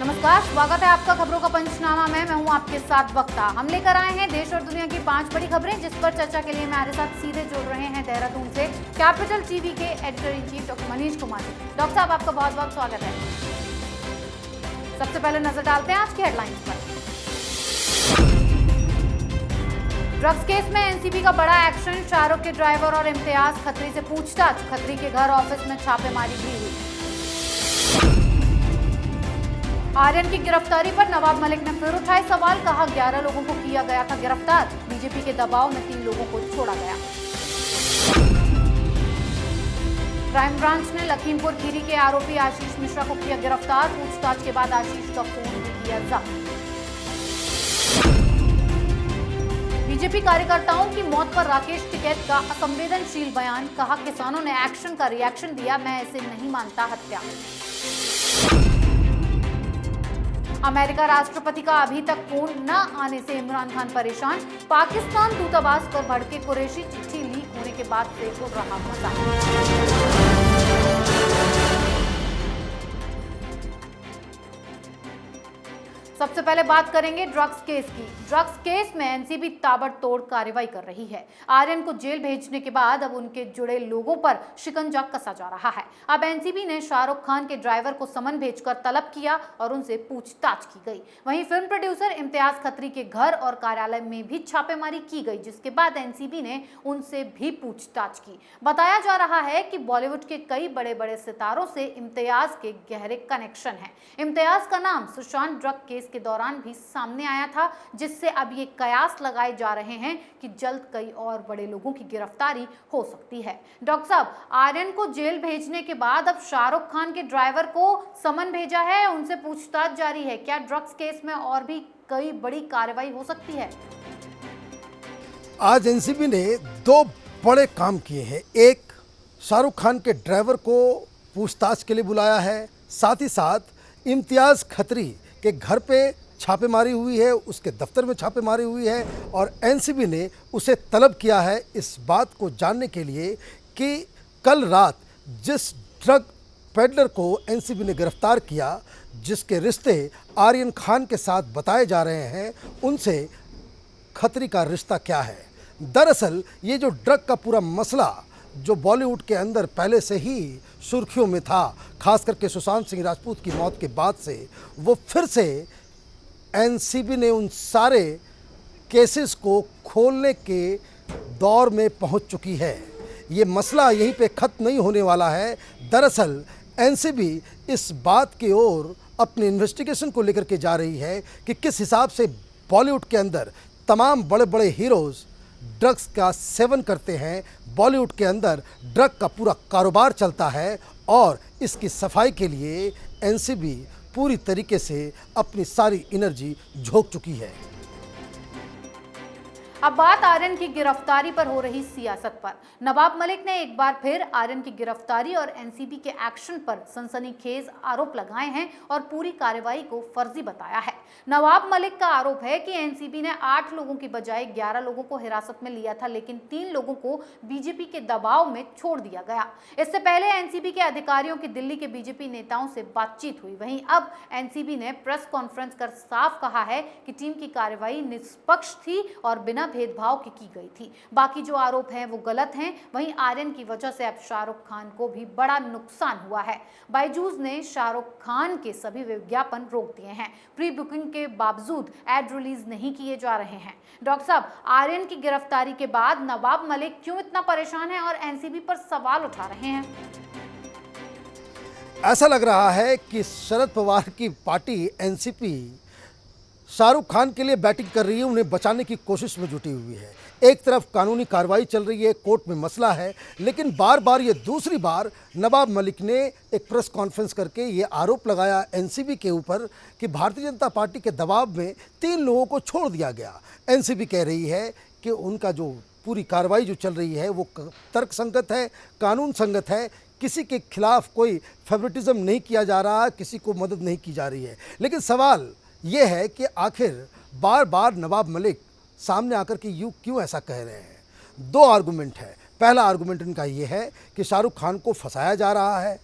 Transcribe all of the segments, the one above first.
नमस्कार, स्वागत है आपका खबरों का पंचनामा में। मैं हूं आपके साथ वक्ता। हम लेकर आए हैं देश और दुनिया की 5 बड़ी खबरें, जिस पर चर्चा के लिए हमारे साथ सीधे जुड़ रहे हैं देहरादून से कैपिटल टीवी के editor in chief doctor Manish Kumar ji. Doctor साहब, आपका बहुत बहुत स्वागत है। सबसे पहले नजर डालते हैं आज की हेडलाइंस पर। ड्रग्स केस में एनसीबी का बड़ा एक्शन, शाहरुख के ड्राइवर और इम्तियाज खत्री से पूछताछ। खत्री के घर ऑफिस में छापेमारी भी हुई। आर्यन की गिरफ्तारी पर नवाब मलिक ने फिर उठाए सवाल, कहा 11 लोगों को किया गया था गिरफ्तार। बीजेपी के दबाव में 3 लोगों को छोड़ा गया। क्राइम ब्रांच ने लखीमपुर खीरी के आरोपी आशीष मिश्रा को किया गिरफ्तार। पूछताछ के बाद आशीष का फोन भी किया जब्त। बीजेपी कार्यकर्ताओं की मौत पर राकेश टिकैत का असंवेदनशील बयान, कहा किसानों ने एक्शन का रिएक्शन दिया, मैं इसे नहीं मानता हत्या। अमेरिका राष्ट्रपति का अभी तक फोन न आने से इमरान खान परेशान। पाकिस्तान दूतावास पर भड़के कुरैशी, चिट्ठी लीक होने के बाद से उड़ रहा मजाक। सबसे पहले बात करेंगे ड्रग्स केस की। ड्रग्स केस में एनसीबी ताबड़तोड़ कार्रवाई कर रही है। आर्यन को जेल भेजने के बाद अब उनके जुड़े लोगों पर शिकंजा कसा जा रहा है। अब एनसीबी ने शाहरुख खान के ड्राइवर को समन भेजकर तलब किया और उनसे पूछताछ की गई। वहीं फिल्म प्रोड्यूसर इम्तियाज खत्री के घर और कार्यालय में भी छापेमारी की गई, जिसके बाद एनसीबी ने उनसे भी पूछताछ की। बताया जा रहा है कि बॉलीवुड के कई बड़े बड़े सितारों से इम्तियाज के गहरे कनेक्शन हैं। इम्तियाज का नाम सुशांत ड्रग केस के दौरान भी सामने आया था, जिससे अब ये कयास लगाए जा रहे हैं कि जल्द कई और बड़े लोगों की गिरफ्तारी हो सकती है। डॉक्टर साहब, आर्यन को जेल भेजने के बाद अब शाहरुख खान के ड्राइवर को समन भेजा है, उनसे पूछताछ जारी है। क्या ड्रग्स केस में और भी कई बड़ी कार्रवाई हो सकती है? आज एनसीबी ने 2 बड़े काम किए हैं। एक, शाहरुख खान के ड्राइवर को पूछताछ के लिए बुलाया है, साथ ही साथ इम्तियाज खत्री के घर पे छापेमारी हुई है, उसके दफ्तर में छापेमारी हुई है और एनसीबी ने उसे तलब किया है इस बात को जानने के लिए कि कल रात जिस ड्रग पेडलर को एनसीबी ने गिरफ्तार किया, जिसके रिश्ते आर्यन खान के साथ बताए जा रहे हैं, उनसे खत्री का रिश्ता क्या है। दरअसल ये जो ड्रग का पूरा मसला जो बॉलीवुड के अंदर पहले से ही सुर्खियों में था, खास करके सुशांत सिंह राजपूत की मौत के बाद से, वो फिर से एनसीबी ने उन सारे केसेस को खोलने के दौर में पहुंच चुकी है। ये मसला यहीं पे ख़त्म नहीं होने वाला है। दरअसल एनसीबी इस बात की ओर अपनी इन्वेस्टिगेशन को लेकर के जा रही है कि किस हिसाब से बॉलीवुड के अंदर तमाम बड़े बड़े हीरोज़ ड्रग्स का सेवन करते हैं, बॉलीवुड के अंदर ड्रग का पूरा कारोबार चलता है और इसकी सफाई के लिए एनसीबी पूरी तरीके से अपनी सारी एनर्जी झोंक चुकी है। अब बात आर्यन की गिरफ्तारी पर हो रही सियासत पर। नवाब मलिक ने एक बार फिर आर्यन की गिरफ्तारी और एनसीबी के एक्शन पर सनसनीखेज आरोप लगाए हैं और पूरी कार्रवाई को फर्जी बताया है। नवाब मलिक का आरोप है कि एनसीबी ने 8 लोगों की बजाय 11 लोगों को हिरासत में लिया था, लेकिन 3 लोगों को बीजेपी के दबाव में छोड़ दिया गया। इससे पहले एनसीबी के अधिकारियों की दिल्ली के बीजेपी नेताओं से बातचीत हुई। वहीं अब एनसीबी ने प्रेस कॉन्फ्रेंस कर साफ कहा है कि टीम की कार्रवाई निष्पक्ष थी और बिना भेदभाव की गई थी। बाकी जो आरोप हैं वो गलत हैं। वहीं आर्यन की वजह से अब शाहरुख खान को भी बड़ा नुकसान हुआ है। बायजूस ने शाहरुख खान के सभी विज्ञापन रोक दिए हैं। प्री बुकिंग के बावजूद एड रिलीज नहीं किए जा रहे हैं। डॉक्टर साहब, आर्यन की गिरफ्तारी के बाद नवाब मलिक क्यों इतना परेशान है और एनसीबी पर सवाल उठा रहे हैं? ऐसा लग रहा है कि शरद पवार की पार्टी एनसीपी शाहरुख खान के लिए बैटिंग कर रही है, उन्हें बचाने की कोशिश में जुटी हुई है। एक तरफ कानूनी कार्रवाई चल रही है, कोर्ट में मसला है, लेकिन बार बार ये दूसरी बार नवाब मलिक ने एक प्रेस कॉन्फ्रेंस करके ये आरोप लगाया एनसीबी के ऊपर कि भारतीय जनता पार्टी के दबाव में 3 लोगों को छोड़ दिया गया। एनसीबी कह रही है कि उनका जो पूरी कार्रवाई जो चल रही है वो तर्क संगत है, कानून संगत है, किसी के खिलाफ कोई फेवरेटिज्म नहीं किया जा रहा, किसी को मदद नहीं की जा रही है। लेकिन सवाल ये है कि आखिर बार बार नवाब मलिक सामने आकर के क्यों ऐसा कह रहे हैं। 2 आर्गूमेंट है। पहला आर्गूमेंट इनका ये है कि शाहरुख खान को फंसाया जा रहा है,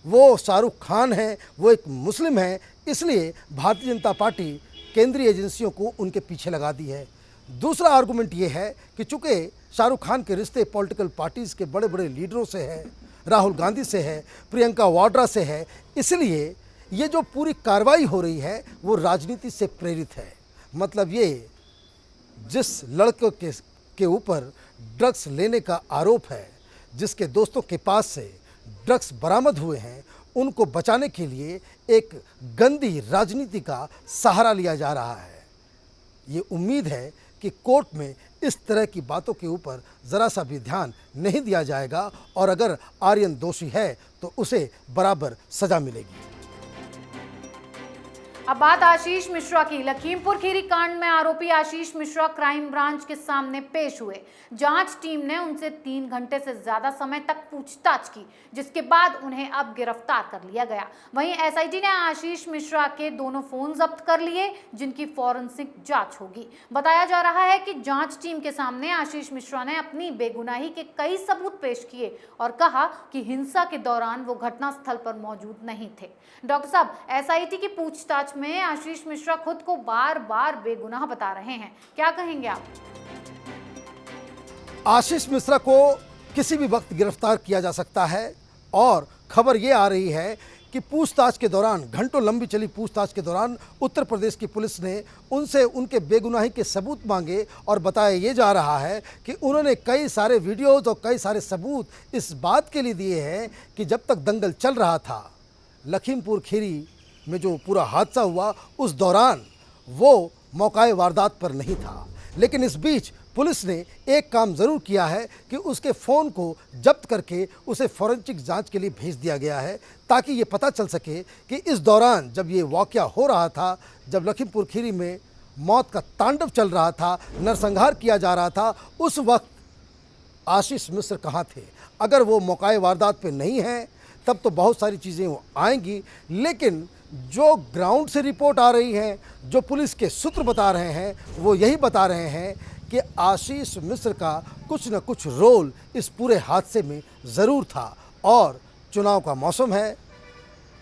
वो शाहरुख खान है, वो एक मुस्लिम है, इसलिए भारतीय जनता पार्टी केंद्रीय एजेंसियों को उनके पीछे लगा दी है। दूसरा आर्गुमेंट ये है कि चूंकि शाहरुख खान के रिश्ते पॉलिटिकल पार्टीज़ के बड़े बड़े लीडरों से है, राहुल गांधी से है, प्रियंका वाड्रा से है, इसलिए ये जो पूरी कार्रवाई हो रही है वो राजनीति से प्रेरित है। मतलब ये जिस लड़के के ऊपर ड्रग्स लेने का आरोप है, जिसके दोस्तों के पास से ड्रग्स बरामद हुए हैं, उनको बचाने के लिए एक गंदी राजनीति का सहारा लिया जा रहा है। ये उम्मीद है कि कोर्ट में इस तरह की बातों के ऊपर ज़रा सा भी ध्यान नहीं दिया जाएगा और अगर आर्यन दोषी है तो उसे बराबर सजा मिलेगी। अब बात आशीष मिश्रा की। लखीमपुर खीरी कांड में आरोपी आशीष मिश्रा क्राइम ब्रांच के सामने पेश हुए। जांच टीम ने उनसे 3 घंटे से ज्यादा समय तक पूछताछ की, जिसके बाद उन्हें अब गिरफ्तार कर लिया गया। वहीं एसआईटी ने आशीष मिश्रा के दोनों फोन जब्त कर लिए, जिनकी फॉरेंसिक जांच होगी। बताया जा रहा है कि जांच टीम के सामने आशीष मिश्रा ने अपनी बेगुनाही के कई सबूत पेश किए और कहा कि हिंसा के दौरान वो घटनास्थल पर मौजूद नहीं थे। डॉक्टर साहब, एसआईटी की पूछताछ में आशीष मिश्रा खुद को बार बार बेगुनाह बता रहे हैं, क्या कहेंगे आप? आशीष मिश्रा को किसी भी वक्त गिरफ्तार किया जा सकता है और खबर ये आ रही है कि पूछताछ के दौरान, घंटों लंबी चली पूछताछ के दौरान उत्तर प्रदेश की पुलिस ने उनसे उनके बेगुनाही के सबूत मांगे और बताया ये जा रहा है कि उन्होंने कई सारे वीडियोज और कई सारे सबूत इस बात के लिए दिए हैं कि जब तक दंगल चल रहा था, लखीमपुर खीरी में जो पूरा हादसा हुआ, उस दौरान वो मौकाए वारदात पर नहीं था। लेकिन इस बीच पुलिस ने एक काम ज़रूर किया है कि उसके फ़ोन को जब्त करके उसे फॉरेंसिक जांच के लिए भेज दिया गया है, ताकि ये पता चल सके कि इस दौरान जब ये वाक़या हो रहा था, जब लखीमपुर खीरी में मौत का तांडव चल रहा था, नरसंहार किया जा रहा था, उस वक्त आशीष मिश्र कहाँ थे। अगर वो मौकाए वारदात पे नहीं है तब तो बहुत सारी चीज़ें आएंगी, लेकिन जो ग्राउंड से रिपोर्ट आ रही है, जो पुलिस के सूत्र बता रहे हैं, वो यही बता रहे हैं कि आशीष मिश्र का कुछ न कुछ रोल इस पूरे हादसे में ज़रूर था। और चुनाव का मौसम है,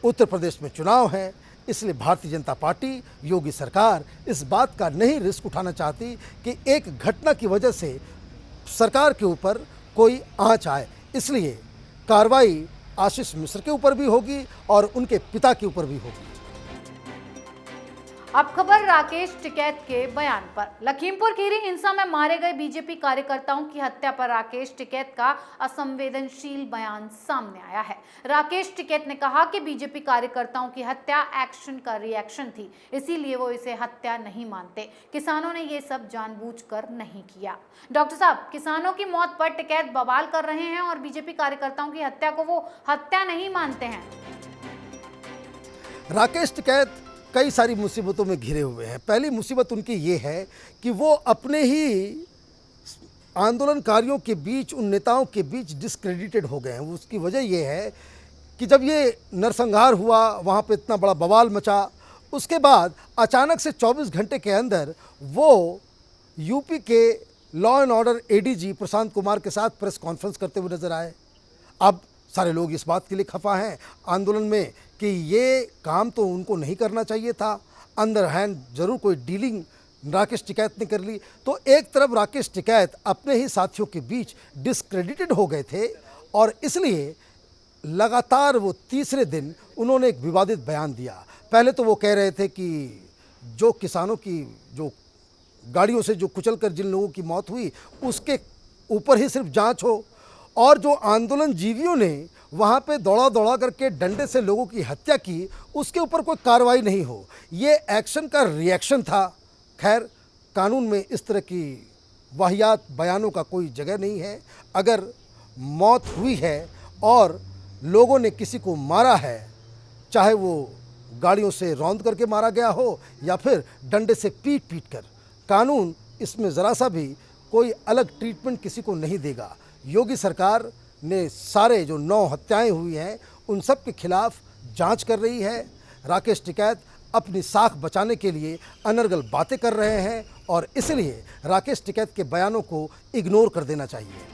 उत्तर प्रदेश में चुनाव है, इसलिए भारतीय जनता पार्टी, योगी सरकार इस बात का नहीं रिस्क उठाना चाहती कि एक घटना की वजह से सरकार के ऊपर कोई आंच आए। इसलिए कार्रवाई आशीष मिश्र के ऊपर भी होगी और उनके पिता के ऊपर भी होगी। अब खबर राकेश टिकैत के बयान पर। लखीमपुर खीरी हिंसा में मारे गए बीजेपी कार्यकर्ताओं की हत्या पर राकेश टिकैत का असंवेदनशील बयान सामने आया है। राकेश टिकैत ने कहा कि बीजेपी कार्यकर्ताओं की हत्या एक्शन का रिएक्शन थी, इसीलिए वो इसे हत्या नहीं मानते। किसानों ने ये सब जानबूझकर नहीं किया। डॉक्टर साहब, किसानों की मौत पर टिकैत बवाल कर रहे हैं और बीजेपी कार्यकर्ताओं की हत्या को वो हत्या नहीं मानते हैं। राकेश टिकैत कई सारी मुसीबतों में घिरे हुए हैं। पहली मुसीबत उनकी ये है कि वो अपने ही आंदोलनकारियों के बीच, उन नेताओं के बीच डिस्क्रेडिटेड हो गए हैं। उसकी वजह ये है कि जब ये नरसंहार हुआ, वहाँ पे इतना बड़ा बवाल मचा, उसके बाद अचानक से 24 घंटे के अंदर वो यूपी के law and order ADG Prashant Kumar के साथ प्रेस कॉन्फ्रेंस करते हुए नजर आए। अब सारे लोग इस बात के लिए खफा हैं आंदोलन में कि ये काम तो उनको नहीं करना चाहिए था, अंदर हैंड ज़रूर कोई डीलिंग राकेश टिकैत ने कर ली। तो एक तरफ राकेश टिकैत अपने ही साथियों के बीच डिस्क्रेडिटेड हो गए थे और इसलिए लगातार वो तीसरे दिन उन्होंने एक विवादित बयान दिया। पहले तो वो कह रहे थे कि जो किसानों की, जो गाड़ियों से जो कुचलकर जिन लोगों की मौत हुई, उसके ऊपर ही सिर्फ जांच हो, और जो आंदोलन जीवियों ने वहाँ पे दौड़ा दौड़ा करके डंडे से लोगों की हत्या की, उसके ऊपर कोई कार्रवाई नहीं हो। ये एक्शन का रिएक्शन था। खैर, कानून में इस तरह की वाहियात बयानों का कोई जगह नहीं है। अगर मौत हुई है और लोगों ने किसी को मारा है, चाहे वो गाड़ियों से रौंद करके मारा गया हो या फिर डंडे से पीट पीट कर, कानून इसमें ज़रा सा भी कोई अलग ट्रीटमेंट किसी को नहीं देगा। योगी सरकार ने सारे जो 9 हत्याएं हुई हैं उन सब के खिलाफ जांच कर रही है। राकेश टिकैत अपनी साख बचाने के लिए अनर्गल बातें कर रहे हैं और इसलिए राकेश टिकैत के बयानों को इग्नोर कर देना चाहिए।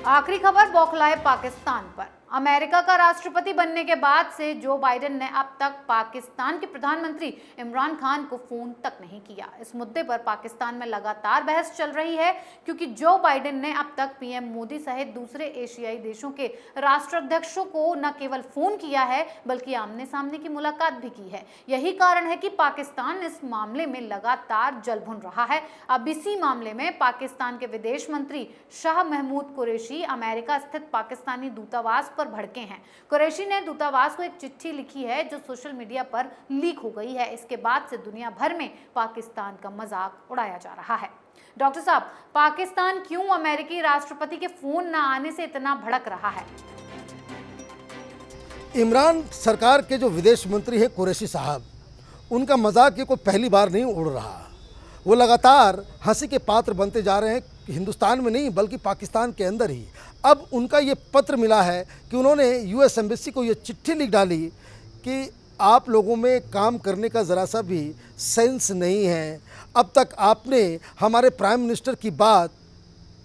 आखिरी खबर बौखलाए पाकिस्तान पर। अमेरिका का राष्ट्रपति बनने के बाद से जो बाइडेन ने अब तक पाकिस्तान के प्रधानमंत्री इमरान खान को फोन तक नहीं किया। इस मुद्दे पर पाकिस्तान में लगातार बहस चल रही है, क्योंकि जो बाइडेन ने अब तक पीएम मोदी सहित दूसरे एशियाई देशों के राष्ट्राध्यक्षों को न केवल फोन किया है बल्कि आमने सामने की मुलाकात भी की है। यही कारण है कि पाकिस्तान इस मामले में लगातार जल भुन रहा है। अब इसी मामले में पाकिस्तान के विदेश मंत्री शाह महमूद कुरैशी अमेरिका स्थित पाकिस्तानी दूतावास पर भड़के हैं। कुरैशी ने दूतावास को एक चिट्ठी लिखी है जो सोशल मीडिया पर लीक हो गई है। इसके बाद से दुनिया भर में पाकिस्तान का मजाक उड़ाया जा रहा है। डॉक्टर साहब, पाकिस्तान क्यों अमेरिकी राष्ट्रपति के फोन न आने से इतना भड़क रहा है? इमरान सरकार के जो विदेश मंत्री है कुरैशी साहब, उनका मजाक ये कोई पहली बार नहीं उड़ रहा। वो लगातार हंसी के पात्र बनते जा रहे हैं, हिंदुस्तान में नहीं बल्कि पाकिस्तान के अंदर ही। अब उनका ये पत्र मिला है कि उन्होंने यूएस एम्बेसी को ये चिट्ठी लिख डाली कि आप लोगों में काम करने का ज़रा सा भी सेंस नहीं है। अब तक आपने हमारे प्राइम मिनिस्टर की बात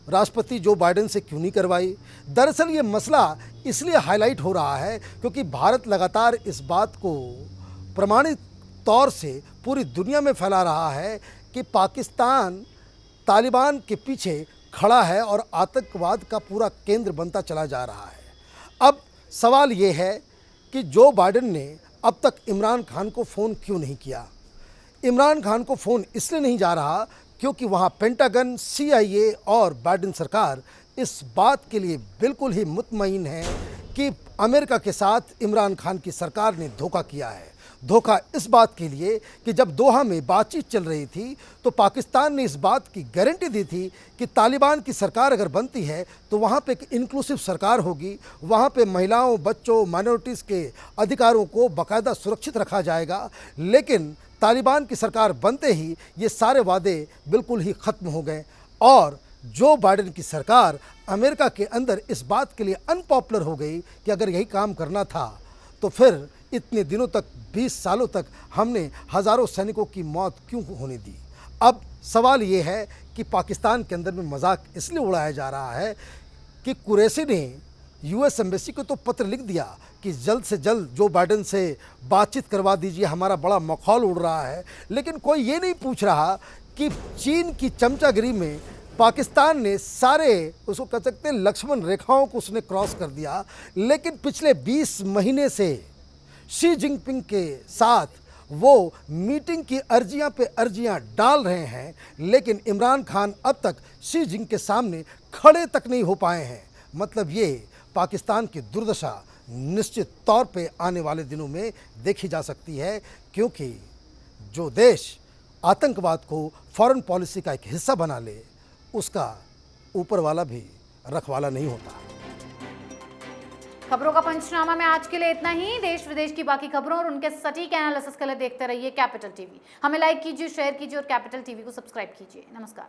राष्ट्रपति जो बाइडेन से क्यों नहीं करवाई। दरअसल ये मसला इसलिए हाईलाइट हो रहा है क्योंकि भारत लगातार इस बात को प्रमाणित तौर से पूरी दुनिया में फैला रहा है कि पाकिस्तान तालिबान के पीछे खड़ा है और आतंकवाद का पूरा केंद्र बनता चला जा रहा है। अब सवाल ये है कि जो बाइडेन ने अब तक इमरान खान को फ़ोन क्यों नहीं किया। इमरान खान को फ़ोन इसलिए नहीं जा रहा क्योंकि वहाँ पेंटागन, CIA और बाइडेन सरकार इस बात के लिए बिल्कुल ही मुतमईन है कि अमेरिका के साथ इमरान खान की सरकार ने धोखा किया है। धोखा इस बात के लिए कि जब दोहा में बातचीत चल रही थी तो पाकिस्तान ने इस बात की गारंटी दी थी कि तालिबान की सरकार अगर बनती है तो वहाँ पे एक इंक्लूसिव सरकार होगी, वहाँ पे महिलाओं, बच्चों, माइनॉरिटीज़ के अधिकारों को बाकायदा सुरक्षित रखा जाएगा। लेकिन तालिबान की सरकार बनते ही ये सारे वादे बिल्कुल ही ख़त्म हो गए और जो बाइडेन की सरकार अमेरिका के अंदर इस बात के लिए अनपॉपुलर हो गई कि अगर यही काम करना था तो फिर इतने दिनों तक, 20 सालों तक हमने हज़ारों सैनिकों की मौत क्यों होने दी। अब सवाल ये है कि पाकिस्तान के अंदर में मजाक इसलिए उड़ाया जा रहा है कि कुरैशी ने यूएस एम्बेसी को तो पत्र लिख दिया कि जल्द से जल्द जो बाइडेन से बातचीत करवा दीजिए, हमारा बड़ा मखौल उड़ रहा है। लेकिन कोई ये नहीं पूछ रहा कि चीन की चमचागिरी में पाकिस्तान ने सारे उसको कह सकते हैं लक्ष्मण रेखाओं को उसने क्रॉस कर दिया। लेकिन पिछले 20 महीने से शी जिनपिंग के साथ वो मीटिंग की अर्जियां पे अर्जियां डाल रहे हैं, लेकिन इमरान खान अब तक शी जिनपिंग के सामने खड़े तक नहीं हो पाए हैं। मतलब ये पाकिस्तान की दुर्दशा निश्चित तौर पे आने वाले दिनों में देखी जा सकती है, क्योंकि जो देश आतंकवाद को फॉरेन पॉलिसी का एक हिस्सा बना ले उसका ऊपर वाला भी रखवाला नहीं होता। खबरों का पंचनामा में आज के लिए इतना ही। देश विदेश की बाकी खबरों और उनके सटीक एनालिसिस के लिए देखते रहिए कैपिटल टीवी। हमें लाइक कीजिए, शेयर कीजिए और कैपिटल टीवी को सब्सक्राइब कीजिए। नमस्कार।